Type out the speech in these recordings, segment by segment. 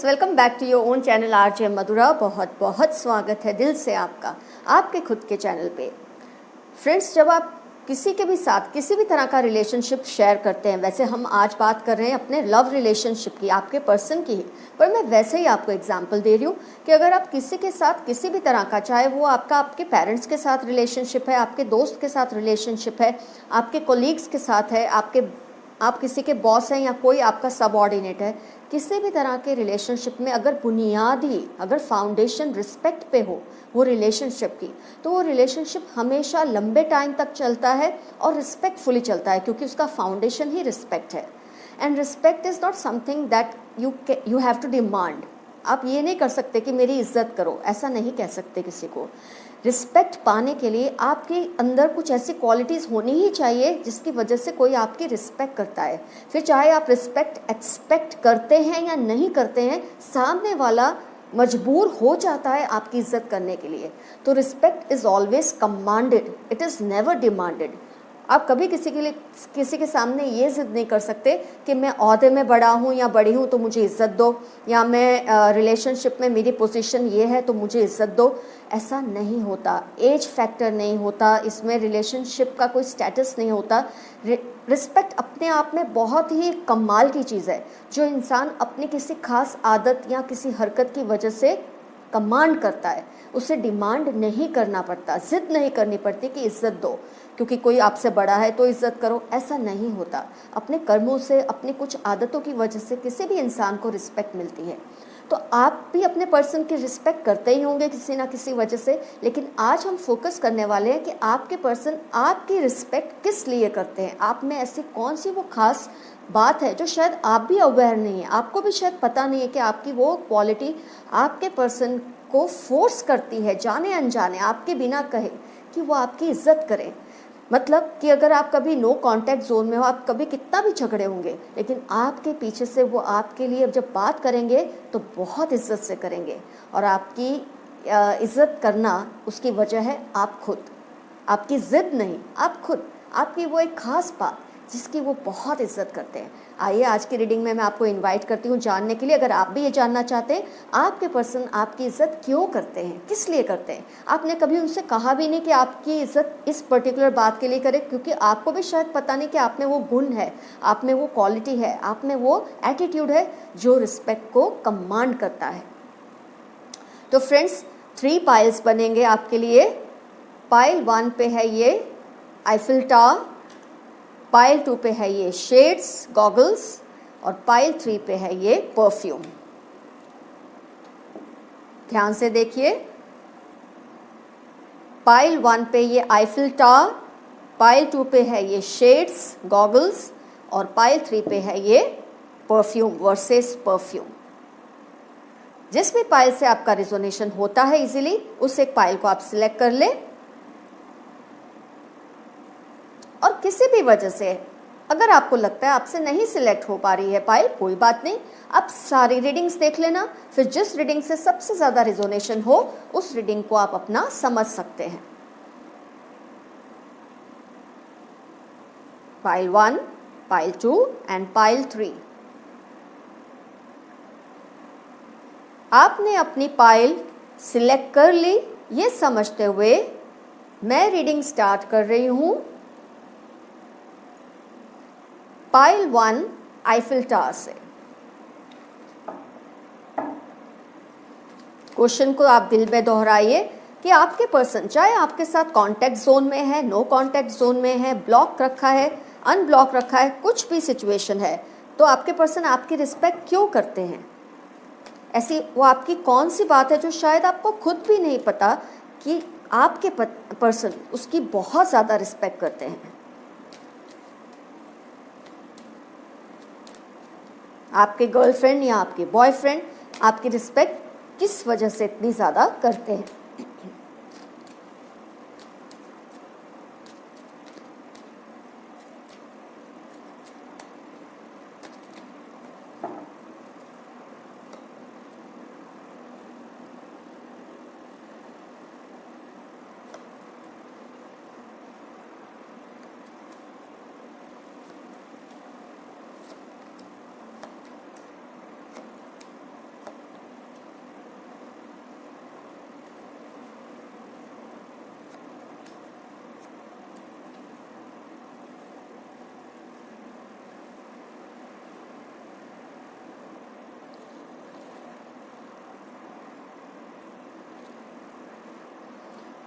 Friends, welcome back to your own channel RJ Madhura. बहुत बहुत स्वागत है दिल से आपका आपके खुद के चैनल पे। फ्रेंड्स, जब आप किसी के भी साथ किसी भी तरह का रिलेशनशिप शेयर करते हैं, वैसे हम आज बात कर रहे हैं अपने लव रिलेशनशिप की, आपके पर्सन की ही, पर मैं वैसे ही आपको एग्जांपल दे रही हूँ कि अगर आप किसी के साथ किसी भी तरह का, चाहे वो आपके पेरेंट्स के साथ रिलेशनशिप है, आपके दोस्त के साथ रिलेशनशिप है, आपके कोलीग्स के साथ है, आप किसी के बॉस हैं या कोई आपका सबऑर्डिनेट है, किसी भी तरह के रिलेशनशिप में अगर फाउंडेशन रिस्पेक्ट पे हो वो रिलेशनशिप की, तो वो रिलेशनशिप हमेशा लंबे टाइम तक चलता है और रिस्पेक्टफुली चलता है, क्योंकि उसका फाउंडेशन ही रिस्पेक्ट है। And respect is not something that you have to demand. आप ये नहीं कर सकते कि मेरी इज्जत करो, ऐसा नहीं कह सकते किसी को। रिस्पेक्ट पाने के लिए आपके अंदर कुछ ऐसी क्वालिटीज़ होनी ही चाहिए जिसकी वजह से कोई आपकी रिस्पेक्ट करता है। फिर चाहे आप रिस्पेक्ट एक्सपेक्ट करते हैं या नहीं करते हैं, सामने वाला मजबूर हो जाता है आपकी इज्जत करने के लिए। तो respect is always commanded, it is never demanded. आप कभी किसी के सामने ये जिद नहीं कर सकते कि मैं ओहदे में बड़ा हूँ या बड़ी हूँ तो मुझे इज़्ज़त दो, या मैं रिलेशनशिप में मेरी पोजीशन ये है तो मुझे इज़्ज़त दो। ऐसा नहीं होता। एज फैक्टर नहीं होता इसमें, रिलेशनशिप का कोई स्टेटस नहीं होता। रिस्पेक्ट अपने आप में बहुत ही कमाल की चीज़ है, जो इंसान अपनी किसी खास आदत या किसी हरकत की वजह से कमांड करता है। उसे डिमांड नहीं करना पड़ता, जिद नहीं करनी पड़ती कि इज़्ज़त दो क्योंकि कोई आपसे बड़ा है तो इज़्ज़त करो, ऐसा नहीं होता। अपने कर्मों से, अपनी कुछ आदतों की वजह से किसी भी इंसान को रिस्पेक्ट मिलती है। तो आप भी अपने पर्सन की रिस्पेक्ट करते ही होंगे किसी ना किसी वजह से, लेकिन आज हम फोकस करने वाले हैं कि आपके पर्सन आपकी रिस्पेक्ट किस लिए करते हैं। आप में ऐसी कौन सी वो खास बात है जो शायद आप भी अवेयर नहीं है, आपको भी शायद पता नहीं है कि आपकी वो क्वालिटी आपके पर्सन को फोर्स करती है जाने अनजाने, आपके बिना कहे, कि वो आपकी इज्जत करें। मतलब कि अगर आप कभी नो कांटेक्ट जोन में हो, आप कभी कितना भी झगड़े होंगे, लेकिन आपके पीछे से वो आपके लिए जब बात करेंगे तो बहुत इज्जत से करेंगे। और आपकी इज्जत करना उसकी वजह है आप खुद, आपकी ज़िद नहीं, आप खुद, आपकी वो एक ख़ास बात जिसकी वो बहुत इज्जत करते हैं। आइए आज की रीडिंग में मैं आपको इनवाइट करती हूँ जानने के लिए, अगर आप भी ये जानना चाहते हैं आपके पर्सन आपकी इज़्ज़त क्यों करते हैं, किस लिए करते हैं। आपने कभी उनसे कहा भी नहीं कि आपकी इज़्ज़त इस पर्टिकुलर बात के लिए करें, क्योंकि आपको भी शायद पता नहीं कि आप में वो गुण है, आप में वो क्वालिटी है, आप में वो एटीट्यूड है जो रिस्पेक्ट को कमांड करता है। तो फ्रेंड्स, 3 पाइल्स बनेंगे आपके लिए। पाइल 1 पे है ये आईफिल टावर, पाइल 2 पे है ये शेड्स गॉगल्स, और पाइल 3 पे है ये परफ्यूम। ध्यान से देखिए, पाइल 1 पे ये आईफिल टावर, पाइल 2 पे है ये शेड्स गॉगल्स, और पाइल 3 पे है ये परफ्यूम वर्सेस परफ्यूम। जिस भी पाइल से आपका रिजोनेशन होता है इजीली, उस एक पाइल को आप सिलेक्ट कर ले। और किसी भी वजह से अगर आपको लगता है आपसे नहीं सिलेक्ट हो पा रही है पाइल, कोई बात नहीं, आप सारी रीडिंग्स देख लेना, फिर जिस रीडिंग से सबसे ज़्यादा रिजोनेशन हो उस रीडिंग को आप अपना समझ सकते हैं। Pile 1, pile 2 and pile 3। आपने अपनी पाइल सिलेक्ट कर ली, ये समझते हुए मैं रीडिंग स्टार्ट कर रही हूँ। पाइल 1 आईफिल टावर से। क्वेश्चन को आप दिल में दोहराइए कि आपके पर्सन चाहे आपके साथ कांटेक्ट जोन में है, नो कांटेक्ट जोन में है, ब्लॉक रखा है, अनब्लॉक रखा है, कुछ भी सिचुएशन है, तो आपके पर्सन आपकी रिस्पेक्ट क्यों करते हैं। ऐसी वो आपकी कौन सी बात है जो शायद आपको खुद भी नहीं पता कि आपके पर्सन उसकी बहुत ज़्यादा रिस्पेक्ट करते हैं। आपके गर्लफ्रेंड या आपके बॉयफ्रेंड आपकी रिस्पेक्ट किस वजह से इतनी ज़्यादा करते हैं।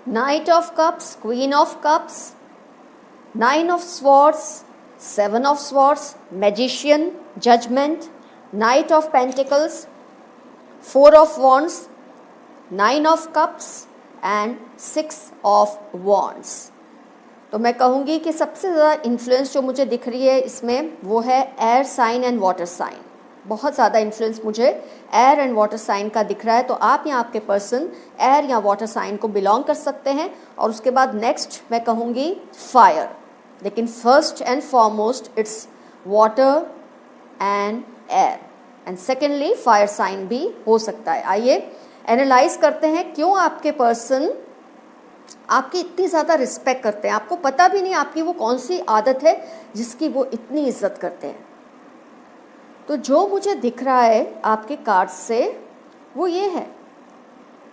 Knight of Cups, Queen of Cups, Nine of Swords, Seven of Swords, Magician, Judgment, Knight of Pentacles, Four of Wands, Nine of Cups and Six of Wands। तो मैं कहूँगी कि सबसे ज़्यादा इन्फ्लुएंस जो मुझे दिख रही है इसमें वो है air sign and water sign. बहुत ज़्यादा इन्फ्लुएंस मुझे एयर एंड वाटर साइन का दिख रहा है। तो आप या आपके पर्सन एयर या वाटर साइन को बिलोंग कर सकते हैं। और उसके बाद नेक्स्ट मैं कहूँगी फायर, लेकिन first and foremost it's water and air and secondly fire sign भी हो सकता है। आइए एनालाइज करते हैं क्यों आपके पर्सन आपकी इतनी ज़्यादा रिस्पेक्ट करते हैं। आपको पता भी नहीं आपकी वो कौन सी आदत है जिसकी वो इतनी इज्जत करते हैं। तो जो मुझे दिख रहा है आपके कार्ड से वो ये है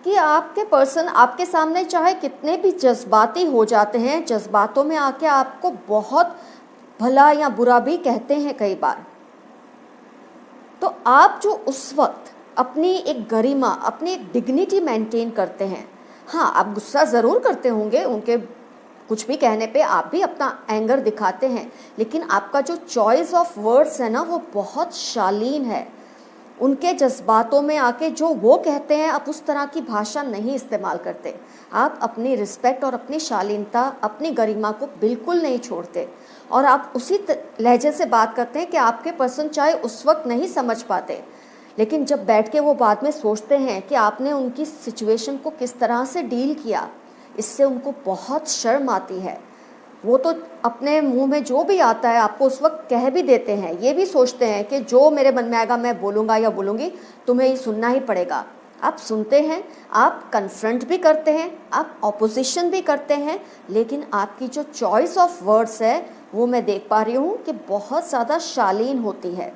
कि आपके पर्सन आपके सामने चाहे कितने भी जज्बाती हो जाते हैं, जज्बातों में आके आपको बहुत भला या बुरा भी कहते हैं कई बार। तो आप जो उस वक्त अपनी एक गरिमा, अपनी एक डिग्निटी मेंटेन करते हैं। हाँ, आप गुस्सा ज़रूर करते होंगे, उनके कुछ भी कहने पे आप भी अपना एंगर दिखाते हैं, लेकिन आपका जो चॉइस ऑफ वर्ड्स है ना वो बहुत शालीन है। उनके जज्बातों में आके जो वो कहते हैं आप उस तरह की भाषा नहीं इस्तेमाल करते। आप अपनी रिस्पेक्ट और अपनी शालीनता, अपनी गरिमा को बिल्कुल नहीं छोड़ते और आप उसी लहजे से बात करते हैं कि आपके पर्सन चाहे उस वक्त नहीं समझ पाते, लेकिन जब बैठ के वो बाद में सोचते हैं कि आपने उनकी सिचुएशन को किस तरह से डील किया, इससे उनको बहुत शर्म आती है। वो तो अपने मुंह में जो भी आता है आपको उस वक्त कह भी देते हैं, ये भी सोचते हैं कि जो मेरे मन में आएगा मैं बोलूँगा या बोलूँगी, तुम्हें ये सुनना ही पड़ेगा। आप सुनते हैं, आप कन्फ्रंट भी करते हैं, आप ऑपोजिशन भी करते हैं, लेकिन आपकी जो चॉइस ऑफ वर्ड्स है वो मैं देख पा रही हूँ कि बहुत ज़्यादा शालीन होती है।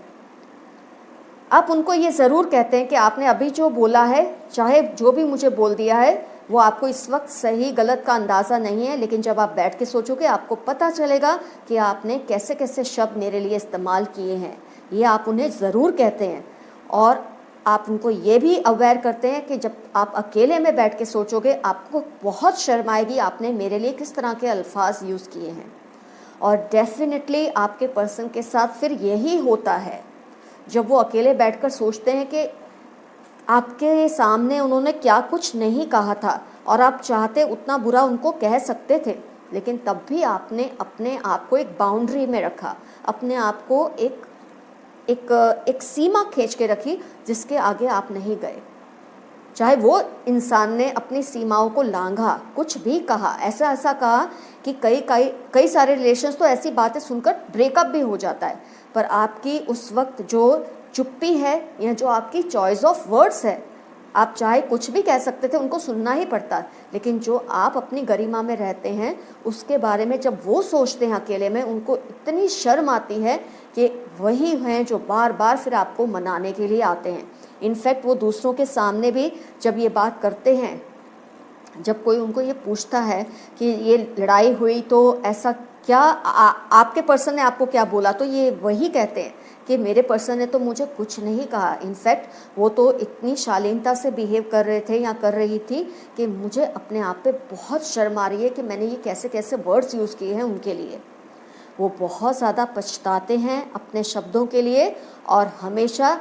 आप उनको ये ज़रूर कहते हैं कि आपने अभी जो बोला है, चाहे जो भी मुझे बोल दिया है, वो आपको इस वक्त सही गलत का अंदाज़ा नहीं है, लेकिन जब आप बैठ के सोचोगे आपको पता चलेगा कि आपने कैसे कैसे शब्द मेरे लिए इस्तेमाल किए हैं। ये आप उन्हें ज़रूर कहते हैं और आप उनको ये भी अवेयर करते हैं कि जब आप अकेले में बैठ के सोचोगे आपको बहुत शर्म आएगी आपने मेरे लिए किस तरह के अल्फाज यूज़ किए हैं। और डेफिनेटली आपके पर्सन के साथ फिर यही होता है जब वो अकेले बैठकर सोचते हैं कि आपके सामने उन्होंने क्या कुछ नहीं कहा था और आप चाहते उतना बुरा उनको कह सकते थे, लेकिन तब भी आपने अपने आप को एक बाउंड्री में रखा, अपने आप को एक सीमा खींच के रखी जिसके आगे आप नहीं गए। चाहे वो इंसान ने अपनी सीमाओं को लांघा, कुछ भी कहा, ऐसा कहा कि कई सारे रिलेशंस तो ऐसी बातें सुनकर ब्रेकअप भी हो जाता है, पर आपकी उस वक्त जो चुप्पी है या जो आपकी चॉइस ऑफ वर्ड्स है, आप चाहे कुछ भी कह सकते थे, उनको सुनना ही पड़ता, लेकिन जो आप अपनी गरिमा में रहते हैं उसके बारे में जब वो सोचते हैं अकेले में, उनको इतनी शर्म आती है कि वही हैं जो बार बार फिर आपको मनाने के लिए आते हैं। इनफैक्ट वो दूसरों के सामने भी जब ये बात करते हैं, जब कोई उनको ये पूछता है कि ये लड़ाई हुई तो ऐसा क्या आपके पर्सन ने आपको क्या बोला, तो ये वही कहते हैं कि मेरे पर्सन ने तो मुझे कुछ नहीं कहा। इनफैक्ट वो तो इतनी शालीनता से बिहेव कर रहे थे या कर रही थी कि मुझे अपने आप पे बहुत शर्म आ रही है कि मैंने ये कैसे कैसे वर्ड्स यूज़ किए हैं उनके लिए। वो बहुत ज़्यादा पछताते हैं अपने शब्दों के लिए और हमेशा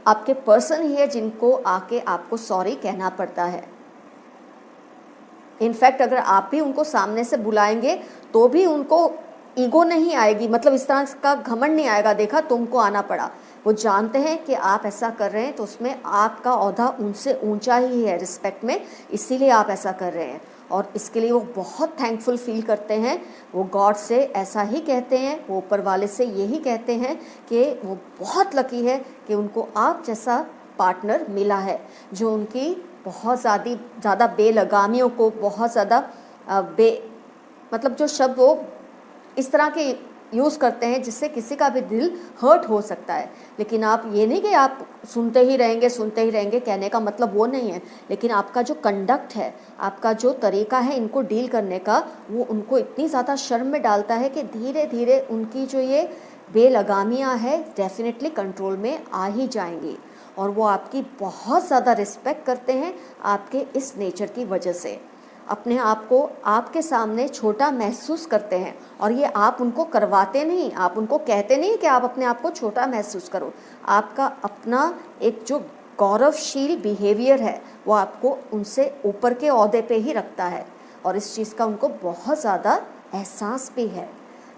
आपके पर्सन ही है जिनको आके आपको सॉरी कहना पड़ता है। इनफैक्ट अगर आप भी उनको सामने से बुलाएंगे तो भी उनको ईगो नहीं आएगी, मतलब इस तरह का घमंड नहीं आएगा, देखा तुमको आना पड़ा। वो जानते हैं कि आप ऐसा कर रहे हैं तो उसमें आपका ओहदा उनसे ऊंचा ही है रिस्पेक्ट में, इसीलिए आप ऐसा कर रहे हैं और इसके लिए वो बहुत थैंकफुल फील करते हैं। वो गॉड से ऐसा ही कहते हैं, वो ऊपर वाले से यही कहते हैं कि वो बहुत लकी है कि उनको आप जैसा पार्टनर मिला है जो उनकी बहुत ज़्यादा बेलगामियों को बहुत ज़्यादा मतलब जो शब्द वो इस तरह के यूज़ करते हैं जिससे किसी का भी दिल हर्ट हो सकता है। लेकिन आप ये नहीं कि आप सुनते ही रहेंगे, कहने का मतलब वो नहीं है, लेकिन आपका जो कंडक्ट है, आपका जो तरीका है इनको डील करने का, वो उनको इतनी ज़्यादा शर्म में डालता है कि धीरे धीरे उनकी जो ये बेलगामियाँ है डेफिनेटली कंट्रोल में आ ही जाएंगी और वो आपकी बहुत ज़्यादा रिस्पेक्ट करते हैं आपके इस नेचर की वजह से। अपने आप को आपके सामने छोटा महसूस करते हैं, और ये आप उनको करवाते नहीं, आप उनको कहते नहीं कि आप अपने आप को छोटा महसूस करो। आपका अपना एक जो गौरवशील बिहेवियर है वो आपको उनसे ऊपर के ओहदे पे ही रखता है, और इस चीज़ का उनको बहुत ज़्यादा एहसास भी है।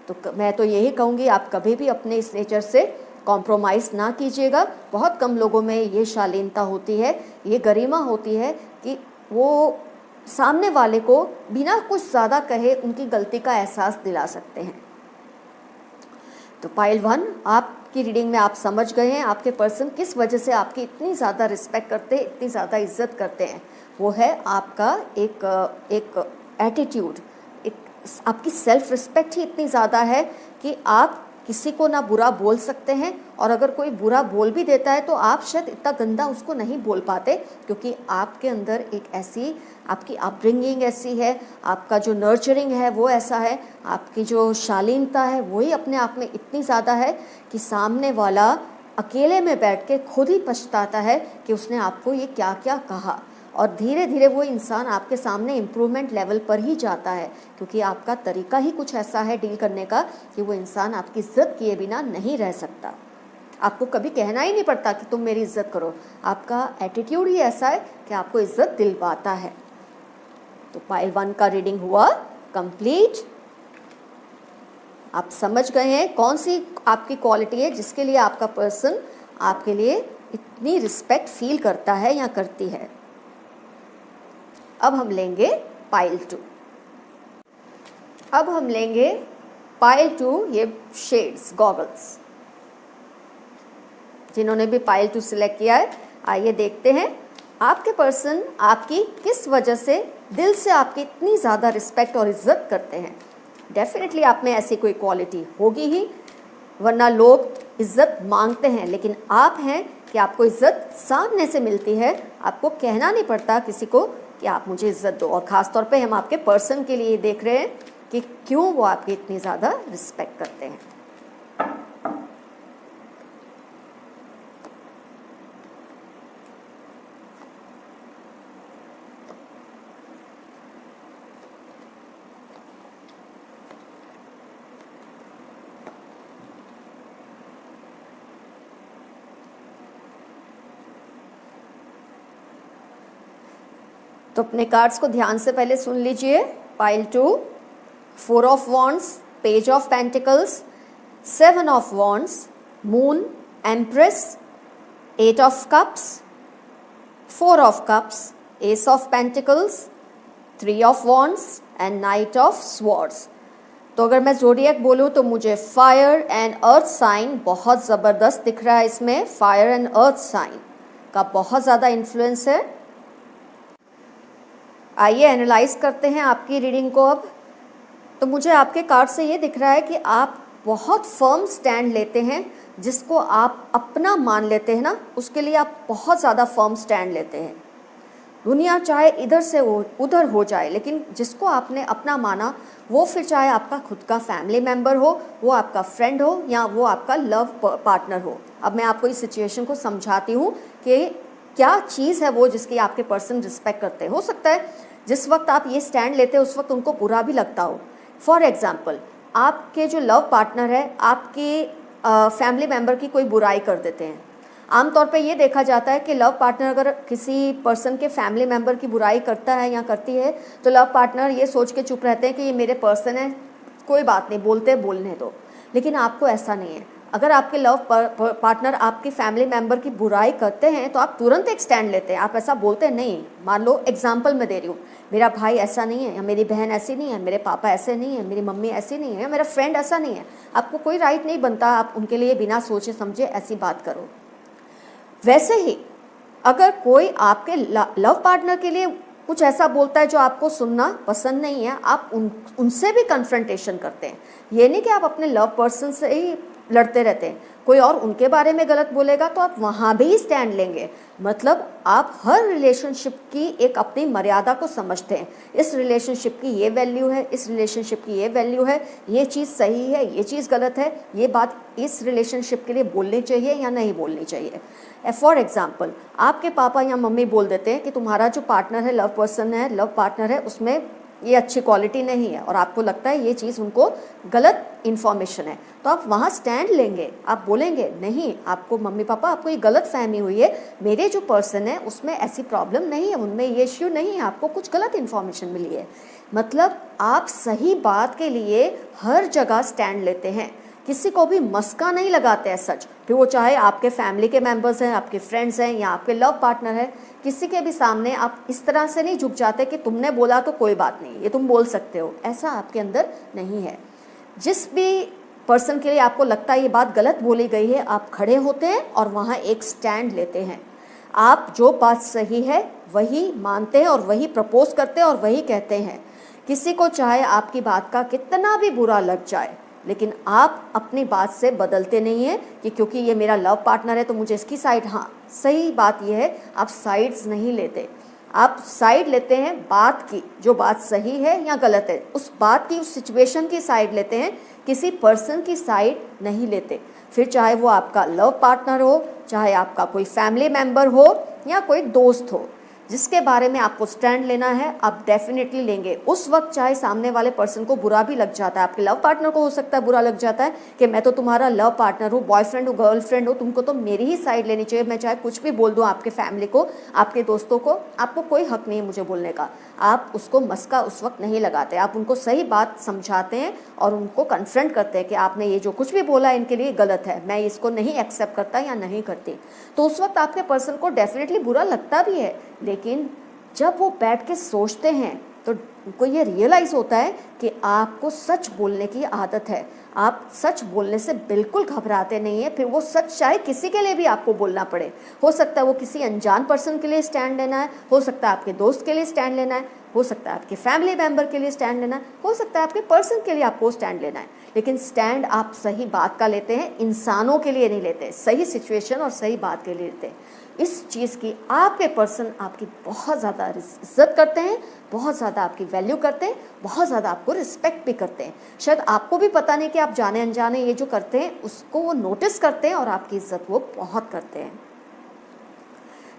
तो मैं तो यही कहूँगी, आप कभी भी अपने इस नेचर से कॉम्प्रोमाइज़ ना कीजिएगा। बहुत कम लोगों में ये शालीनता होती है, ये गरिमा होती है कि वो सामने वाले को बिना कुछ ज़्यादा कहे उनकी गलती का एहसास दिला सकते हैं। तो पाइल 1, आपकी रीडिंग में आप समझ गए हैं आपके पर्सन किस वजह से आपकी इतनी ज़्यादा रिस्पेक्ट करते हैं, इतनी ज़्यादा इज्जत करते हैं। वो है आपका एक एटीट्यूड, एक आपकी सेल्फ रिस्पेक्ट ही इतनी ज़्यादा है कि आप किसी को ना बुरा बोल सकते हैं, और अगर कोई बुरा बोल भी देता है तो आप शायद इतना गंदा उसको नहीं बोल पाते, क्योंकि आपके अंदर एक ऐसी आपकी अपब्रिंगिंग ऐसी है, आपका जो नर्चरिंग है वो ऐसा है, आपकी जो शालीनता है वही अपने आप में इतनी ज़्यादा है कि सामने वाला अकेले में बैठ के खुद ही पछताता है कि उसने आपको ये क्या क्या कहा, और धीरे धीरे वो इंसान आपके सामने इम्प्रूवमेंट लेवल पर ही जाता है, क्योंकि आपका तरीका ही कुछ ऐसा है डील करने का कि वो इंसान आपकी इज्जत किए बिना नहीं रह सकता। आपको कभी कहना ही नहीं पड़ता कि तुम मेरी इज्जत करो, आपका एटीट्यूड ही ऐसा है कि आपको इज्जत दिलवाता है। तो पाइल 1 का रीडिंग हुआ कंप्लीट। आप समझ गए हैं कौन सी आपकी क्वालिटी है जिसके लिए आपका पर्सन आपके लिए इतनी रिस्पेक्ट फील करता है या करती है। अब हम लेंगे पाइल 2। अब हम लेंगे पाइल 2, ये शेड्स गॉगल्स। जिन्होंने भी पाइल 2 सिलेक्ट किया है, आइए देखते हैं आपके पर्सन आपकी किस वजह से दिल से आपकी इतनी ज़्यादा रिस्पेक्ट और इज्जत करते हैं। डेफिनेटली आप में ऐसी कोई क्वालिटी होगी ही, वरना लोग इज्जत मांगते हैं, लेकिन आप हैं कि आपको इज्जत सामने से मिलती है, आपको कहना नहीं पड़ता किसी को कि आप मुझे इज्जत दो। और ख़ास तौर पे हम आपके पर्सन के लिए देख रहे हैं कि क्यों वो आपकी इतनी ज़्यादा रिस्पेक्ट करते हैं। तो अपने कार्ड्स को ध्यान से पहले सुन लीजिए। Pile 2, 4 of wands, page of pentacles, 7 of wands, moon, empress, 8 of cups, 4 of cups, S of pentacles, 3 of wands and night of swords. तो अगर मैं ज़ोडिएक बोलूँ तो मुझे फायर एंड अर्थ साइन बहुत ज़बरदस्त दिख रहा है। इसमें फायर एंड अर्थ साइन का बहुत ज़्यादा इन्फ्लुएंस है। आइए एनालाइज करते हैं आपकी रीडिंग को अब। तो मुझे आपके कार्ड से ये दिख रहा है कि आप बहुत फर्म स्टैंड लेते हैं, जिसको आप अपना मान लेते हैं ना, उसके लिए आप बहुत ज़्यादा फर्म स्टैंड लेते हैं। दुनिया चाहे इधर से उधर हो जाए, लेकिन जिसको आपने अपना माना वो फिर चाहे आपका खुद का फैमिली मेम्बर हो, वो आपका फ्रेंड हो, या वो आपका लव पार्टनर हो। अब मैं आपको इस सिचुएशन को समझाती हूँ कि क्या चीज़ है वो जिसकी आपके पर्सन रिस्पेक्ट करते हैं। हो सकता है जिस वक्त आप ये स्टैंड लेते हैं उस वक्त उनको बुरा भी लगता हो। फॉर एग्ज़ाम्पल, आपके जो लव पार्टनर है आपके फैमिली मेम्बर की कोई बुराई कर देते हैं। आमतौर पे ये देखा जाता है कि लव पार्टनर अगर किसी पर्सन के फैमिली मेम्बर की बुराई करता है या करती है तो लव पार्टनर ये सोच के चुप रहते हैं कि ये मेरे पर्सन है, कोई बात नहीं, बोलते बोलने दो। लेकिन आपको ऐसा नहीं है। अगर आपके लव पार्टनर आपकी फैमिली मेम्बर की बुराई करते हैं तो आप तुरंत एक स्टैंड लेते हैं। आप ऐसा बोलते हैं नहीं। मान लो एग्जाम्पल मैं दे रही हूँ, मेरा भाई ऐसा नहीं है, या मेरी बहन ऐसी नहीं है, मेरे पापा ऐसे नहीं है, मेरी मम्मी ऐसी नहीं है, मेरा फ्रेंड ऐसा नहीं है। आपको कोई राइट नहीं बनता आप उनके लिए बिना सोचे समझे ऐसी बात करो। वैसे ही अगर कोई आपके लव पार्टनर के लिए कुछ ऐसा बोलता है जो आपको सुनना पसंद नहीं है, आप उनसे भी कन्फ्रंटेशन करते हैं। ये नहीं कि आप अपने लव पर्सन से ही लड़ते रहते हैं, कोई और उनके बारे में गलत बोलेगा तो आप वहाँ भी स्टैंड लेंगे। मतलब आप हर रिलेशनशिप की एक अपनी मर्यादा को समझते हैं, इस रिलेशनशिप की ये वैल्यू है, इस रिलेशनशिप की ये वैल्यू है, ये चीज़ सही है, ये चीज़ गलत है, ये बात इस रिलेशनशिप के लिए बोलनी चाहिए या नहीं बोलनी चाहिए। फॉर एग्जाम्पल, आपके पापा या मम्मी बोल देते हैं कि तुम्हारा जो पार्टनर है, लव पर्सन है, लव पार्टनर है, उसमें ये अच्छी क्वालिटी नहीं है, और आपको लगता है ये चीज़ उनको गलत इन्फॉर्मेशन है, तो आप वहाँ स्टैंड लेंगे, आप बोलेंगे नहीं, आपको मम्मी पापा आपको ये गलत फहमी हुई है, मेरे जो पर्सन है उसमें ऐसी प्रॉब्लम नहीं है, उनमें ये इश्यू नहीं है, आपको कुछ गलत इन्फॉर्मेशन मिली है। मतलब आप सही बात के लिए हर जगह स्टैंड लेते हैं, किसी को भी मस्का नहीं लगाते हैं सच, फिर वो चाहे आपके फैमिली के मेंबर्स हैं, आपके फ्रेंड्स हैं या आपके लव पार्टनर है, किसी के भी सामने आप इस तरह से नहीं झुक जाते कि तुमने बोला तो कोई बात नहीं, ये तुम बोल सकते हो, ऐसा आपके अंदर नहीं है। जिस भी पर्सन के लिए आपको लगता है ये बात गलत बोली गई है, आप खड़े होते हैं और वहाँ एक स्टैंड लेते हैं। आप जो बात सही है वही मानते हैं और वही प्रपोज करते हैं और वही कहते हैं। किसी को चाहे आपकी बात का कितना भी बुरा लग जाए, लेकिन आप अपनी बात से बदलते नहीं हैं कि क्योंकि ये मेरा लव पार्टनर है तो मुझे इसकी साइड, हाँ सही बात ये है, आप साइड्स नहीं लेते, आप साइड लेते हैं बात की, जो बात सही है या गलत है उस बात की, उस सिचुएशन की साइड लेते हैं, किसी पर्सन की साइड नहीं लेते। फिर चाहे वो आपका लव पार्टनर हो, चाहे आपका कोई फैमिली मेम्बर हो या कोई दोस्त हो, जिसके बारे में आपको स्टैंड लेना है आप डेफिनेटली लेंगे। उस वक्त चाहे सामने वाले पर्सन को बुरा भी लग जाता है, आपके लव पार्टनर को हो सकता है बुरा लग जाता है कि मैं तो तुम्हारा लव पार्टनर हूँ, बॉयफ्रेंड हूँ, गर्लफ्रेंड हूँ, तुमको तो मेरी ही साइड लेनी चाहिए, मैं चाहे कुछ भी बोल दूँ आपके फैमिली को, आपके दोस्तों को, आपको कोई हक नहीं है मुझे बोलने का। आप उसको मस्का उस वक्त नहीं लगाते, आप उनको सही बात समझाते हैं और उनको कन्फ्रंट करते हैं कि आपने ये जो कुछ भी बोला इनके लिए गलत है, मैं इसको नहीं एक्सेप्ट करता या नहीं करती। तो उस वक्त आपके पर्सन को डेफिनेटली बुरा लगता भी है, लेकिन जब वो बैठ के सोचते हैं तो उनको ये रियलाइज़ होता है कि आपको सच बोलने की आदत है, आप सच बोलने से बिल्कुल घबराते नहीं हैं। फिर वो सच चाहे किसी के लिए भी आपको बोलना पड़े, हो सकता है वो किसी अनजान पर्सन के लिए स्टैंड लेना है, हो सकता है आपके दोस्त के लिए स्टैंड लेना है, हो सकता है आपके फैमिली मेम्बर के लिए स्टैंड लेना है, हो सकता है आपके पर्सन के लिए आपको स्टैंड लेना है, लेकिन स्टैंड आप सही बात का लेते हैं, इंसानों के लिए नहीं लेते, सही सिचुएशन और सही बात के लिए लेते हैं। इस चीज़ की आपके पर्सन आपकी बहुत ज़्यादा इज्जत करते हैं, बहुत ज़्यादा आपकी वैल्यू करते हैं, बहुत ज़्यादा आपको रिस्पेक्ट भी करते हैं। शायद आपको भी पता नहीं कि आप जाने अनजाने ये जो करते हैं उसको वो नोटिस करते हैं और आपकी इज्जत वो बहुत करते हैं।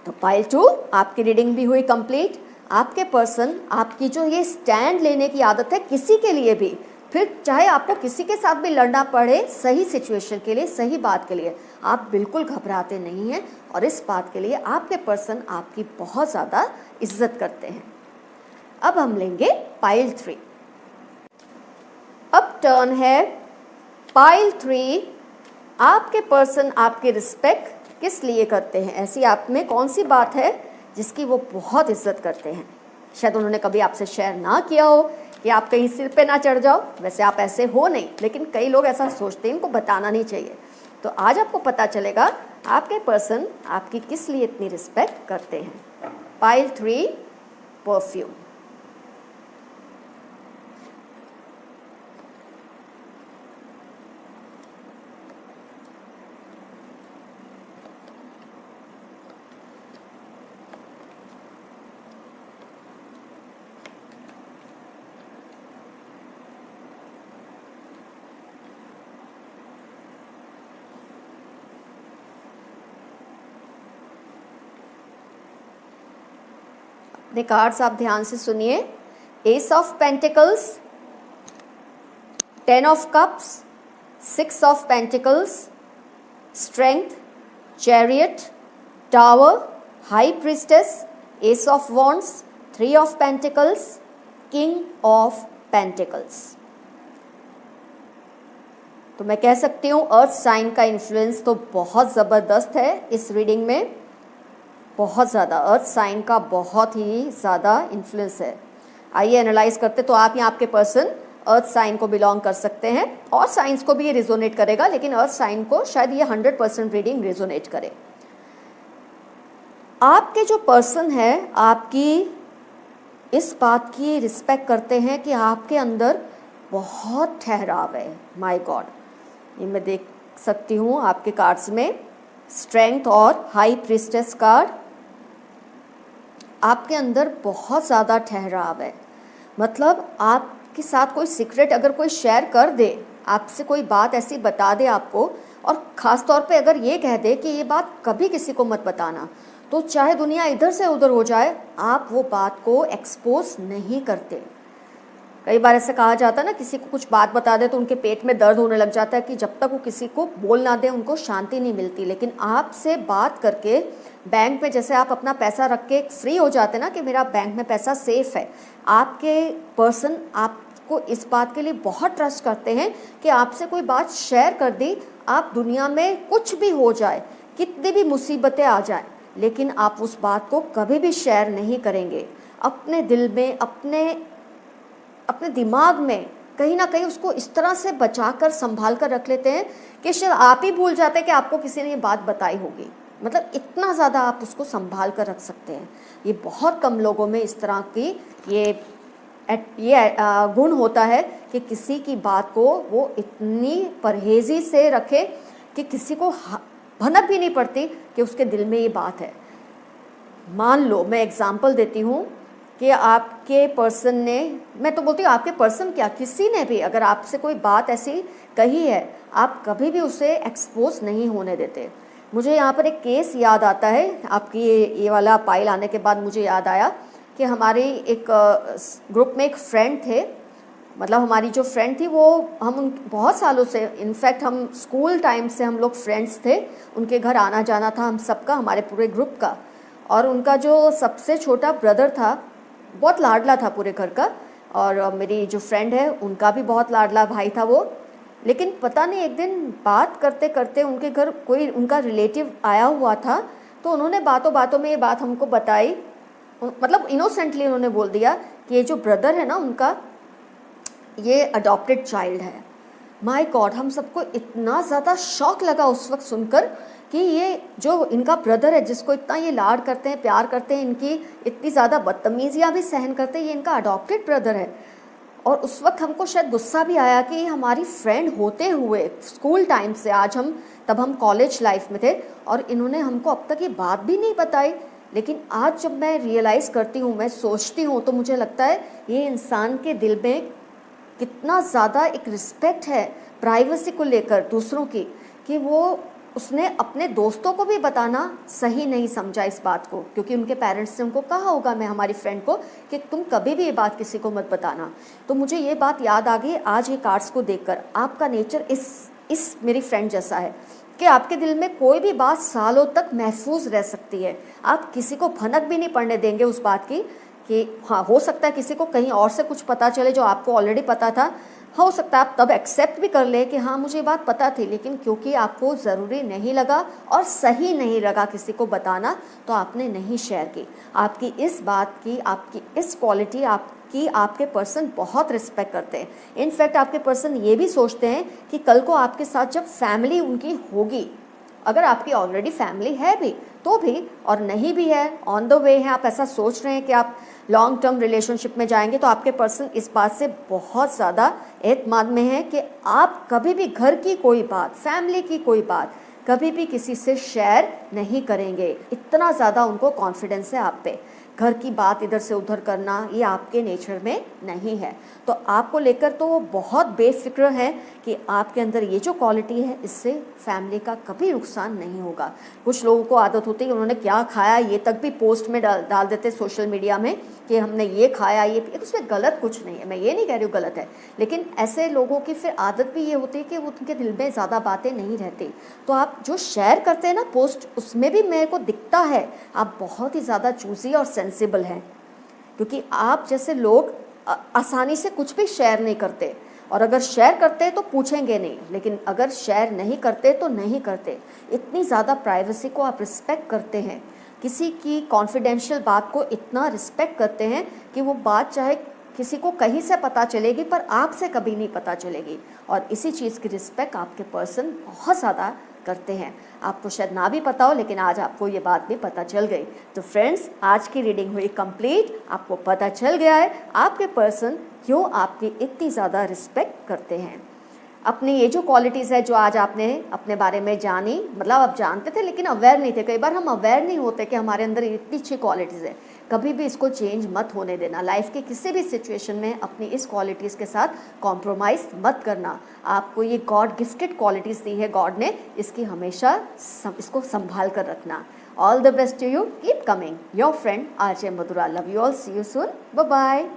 तो पाइल 2 आपकी रीडिंग भी हुई कंप्लीट। आपके पर्सन आपकी जो ये स्टैंड लेने की आदत है किसी के लिए भी, फिर चाहे आपको किसी के साथ भी लड़ना पड़े सही सिचुएशन के लिए, सही बात के लिए, आप बिल्कुल घबराते नहीं हैं और इस बात के लिए आपके पर्सन आपकी बहुत ज़्यादा इज्जत करते हैं। अब हम लेंगे पाइल 3। अब टर्न है पाइल 3। आपके पर्सन आपकी रिस्पेक्ट किस लिए करते हैं? ऐसी आप में कौन सी बात है जिसकी वो बहुत इज्जत करते हैं? शायद उन्होंने कभी आपसे शेयर ना किया हो कि आप कहीं सिर पे ना चढ़ जाओ, वैसे आप ऐसे हो नहीं, लेकिन कई लोग ऐसा सोचते हैं, इनको बताना नहीं चाहिए। तो आज आपको पता चलेगा आपके पर्सन आपकी किस लिए इतनी रिस्पेक्ट करते हैं। Pile 3 perfume. अपने कार्ड्स आप ध्यान से सुनिए। S of pentacles, 10 of cups, 6 of pentacles, strength, chariot, tower, high priestess, S of wands, 3 of pentacles, king of pentacles. तो मैं कह सकती हूँ अर्थ साइन का इन्फ्लुएंस तो बहुत ज़बरदस्त है इस रीडिंग में, बहुत ज़्यादा अर्थ साइन का बहुत ही ज़्यादा इन्फ्लुएंस है। आइए एनालाइज करते। तो आप या आपके पर्सन अर्थ साइन को बिलोंग कर सकते हैं, और साइंस को भी ये रिजोनेट करेगा, लेकिन अर्थ साइन को शायद ये 100% रीडिंग रिजोनेट करे। आपके जो पर्सन है आपकी इस बात की रिस्पेक्ट करते हैं कि आपके अंदर बहुत ठहराव है। माय गॉड, ये मैं सकती हूँ आपके कार्ड्स में स्ट्रेंथ और हाई प्रीस्टेस कार्ड। आपके अंदर बहुत ज़्यादा ठहराव है, मतलब आपके साथ कोई सीक्रेट अगर कोई शेयर कर दे, आपसे कोई बात ऐसी बता दे आपको, और ख़ास तौर पे अगर ये कह दे कि ये बात कभी किसी को मत बताना, तो चाहे दुनिया इधर से उधर हो जाए, आप वो बात को एक्सपोज नहीं करते। कई बार ऐसा कहा जाता है ना, किसी को कुछ बात बता दे तो उनके पेट में दर्द होने लग जाता है कि जब तक वो किसी को बोल ना दे उनको शांति नहीं मिलती। लेकिन आपसे बात करके बैंक में जैसे आप अपना पैसा रख के फ्री हो जाते हैं ना कि मेरा बैंक में पैसा सेफ है, आपके पर्सन आपको इस बात के लिए बहुत ट्रस्ट करते हैं कि आपसे कोई बात शेयर कर दी, आप दुनिया में कुछ भी हो जाए, कितनी भी मुसीबतें आ जाए, लेकिन आप उस बात को कभी भी शेयर नहीं करेंगे। अपने दिल में, अपने दिमाग में कहीं ना कहीं उसको इस तरह से बचा कर संभाल कर रख लेते हैं कि शायद आप ही भूल जाते हैं कि आपको किसी ने ये बात बताई होगी। मतलब इतना ज़्यादा आप उसको संभाल कर रख सकते हैं। ये बहुत कम लोगों में इस तरह की ये गुण होता है कि किसी की बात को वो इतनी परहेजी से रखे कि किसी को भनक भी नहीं पड़ती कि उसके दिल में ये बात है। मान लो, मैं एग्जांपल देती हूँ कि आपके पर्सन ने, मैं तो बोलती हूँ आपके पर्सन क्या, किसी ने भी अगर आपसे कोई बात ऐसी कही है, आप कभी भी उसे एक्सपोज नहीं होने देते। मुझे यहाँ पर एक केस याद आता है, आपकी ये वाला पाइल आने के बाद मुझे याद आया कि हमारे एक ग्रुप में एक फ्रेंड थे, मतलब हमारी जो फ्रेंड थी वो हम बहुत सालों से, इनफैक्ट हम स्कूल टाइम से हम लोग फ्रेंड्स थे, उनके घर आना जाना था हम सबका, हमारे पूरे ग्रुप का। और उनका जो सबसे छोटा ब्रदर था, बहुत लाडला था पूरे घर का, और मेरी जो फ्रेंड है उनका भी बहुत लाडला भाई था वो। लेकिन पता नहीं एक दिन बात करते करते उनके घर कोई उनका रिलेटिव आया हुआ था, तो उन्होंने बातों बातों में ये बात हमको बताई, मतलब इनोसेंटली उन्होंने बोल दिया कि ये जो ब्रदर है ना उनका, ये अडॉप्टेड चाइल्ड है। माय गॉड, हम सबको इतना ज़्यादा शॉक लगा उस वक्त सुनकर कि ये जो इनका ब्रदर है, जिसको इतना ये लाड करते हैं, प्यार करते हैं, इनकी इतनी ज़्यादा बदतमीजियाँ भी सहन करते हैं, ये इनका अडॉप्टेड ब्रदर है। और उस वक्त हमको शायद गुस्सा भी आया कि हमारी फ्रेंड होते हुए स्कूल टाइम से, आज तब हम कॉलेज लाइफ में थे, और इन्होंने हमको अब तक ये बात भी नहीं बताई। लेकिन आज जब मैं रियलाइज़ करती हूँ, मैं सोचती हूँ, तो मुझे लगता है ये इंसान के दिल में कितना ज़्यादा एक रिस्पेक्ट है प्राइवेसी को लेकर दूसरों की, कि वो उसने अपने दोस्तों को भी बताना सही नहीं समझा इस बात को, क्योंकि उनके पेरेंट्स ने उनको कहा होगा, मैं हमारी फ्रेंड को, कि तुम कभी भी ये बात किसी को मत बताना। तो मुझे ये बात याद आ गई आज ये कार्ड्स को देखकर। आपका नेचर इस मेरी फ्रेंड जैसा है कि आपके दिल में कोई भी बात सालों तक महफूज रह सकती है। आप किसी को भनक भी नहीं पड़ने देंगे उस बात की कि हाँ, हो सकता है किसी को कहीं और से कुछ पता चले जो आपको ऑलरेडी पता था, हो सकता है आप तब एक्सेप्ट भी कर ले कि हाँ मुझे बात पता थी, लेकिन क्योंकि आपको ज़रूरी नहीं लगा और सही नहीं लगा किसी को बताना, तो आपने नहीं शेयर की। आपकी इस बात की, आपकी इस क्वालिटी आपके पर्सन बहुत रिस्पेक्ट करते हैं। इनफैक्ट आपके पर्सन ये भी सोचते हैं कि कल को आपके साथ जब फैमिली उनकी होगी, अगर आपकी ऑलरेडी फैमिली है भी तो भी, और नहीं भी है, ऑन द वे है, आप ऐसा सोच रहे हैं कि आप लॉन्ग टर्म रिलेशनशिप में जाएंगे, तो आपके पर्सन इस बात से बहुत ज़्यादा एतमाद में है कि आप कभी भी घर की कोई बात, फैमिली की कोई बात कभी भी किसी से शेयर नहीं करेंगे। इतना ज़्यादा उनको कॉन्फिडेंस है आप पे। घर की बात इधर से उधर करना ये आपके नेचर में नहीं है। तो आपको लेकर तो वो बहुत बेफिक्र है कि आपके अंदर ये जो क्वालिटी है, इससे फैमिली का कभी नुकसान नहीं होगा। कुछ लोगों को आदत होती है, उन्होंने क्या खाया ये तक भी पोस्ट में डाल देते सोशल मीडिया में कि हमने ये खाया, ये उसमें गलत कुछ नहीं है, मैं ये नहीं कह रही हूँ गलत है, लेकिन ऐसे लोगों की फिर आदत भी ये होती है कि वो उनके दिल में ज़्यादा बातें नहीं रहती। तो आप जो शेयर करते हैं ना पोस्ट, उसमें भी मेरे को दिखता है आप बहुत ही ज़्यादा चूज़ी और सेंसिबल हैं, क्योंकि आप जैसे लोग आसानी से कुछ भी शेयर नहीं करते, और अगर शेयर करते हैं तो पूछेंगे नहीं, लेकिन अगर शेयर नहीं करते तो नहीं करते। इतनी ज़्यादा प्राइवेसी को आप रिस्पेक्ट करते हैं, किसी की कॉन्फिडेंशियल बात को इतना रिस्पेक्ट करते हैं कि वो बात चाहे किसी को कहीं से पता चलेगी पर आपसे कभी नहीं पता चलेगी, और इसी चीज़ की रिस्पेक्ट आपके पर्सन बहुत ज़्यादा करते हैं। आपको शायद ना भी पता हो, लेकिन आज आपको ये बात भी पता चल गई। तो फ्रेंड्स, आज की रीडिंग हुई कंप्लीट। आपको पता चल गया है आपके पर्सन क्यों आपकी इतनी ज़्यादा रिस्पेक्ट करते हैं। अपनी ये जो क्वालिटीज़ है जो आज आपने अपने बारे में जानी, मतलब आप जानते थे लेकिन अवेयर नहीं थे। कई बार हम अवेयर नहीं होते कि हमारे अंदर इतनी अच्छी क्वालिटीज़ है। कभी भी इसको चेंज मत होने देना। लाइफ के किसी भी सिचुएशन में अपनी इस क्वालिटीज़ के साथ कॉम्प्रोमाइज़ मत करना। आपको ये गॉड गिफ्टेड क्वालिटीज़ दी है गॉड ने, इसकी हमेशा इसको संभाल कर रखना। All the best to you, keep coming. Your friend RJ Madhura. Love you all, see you soon, bye bye.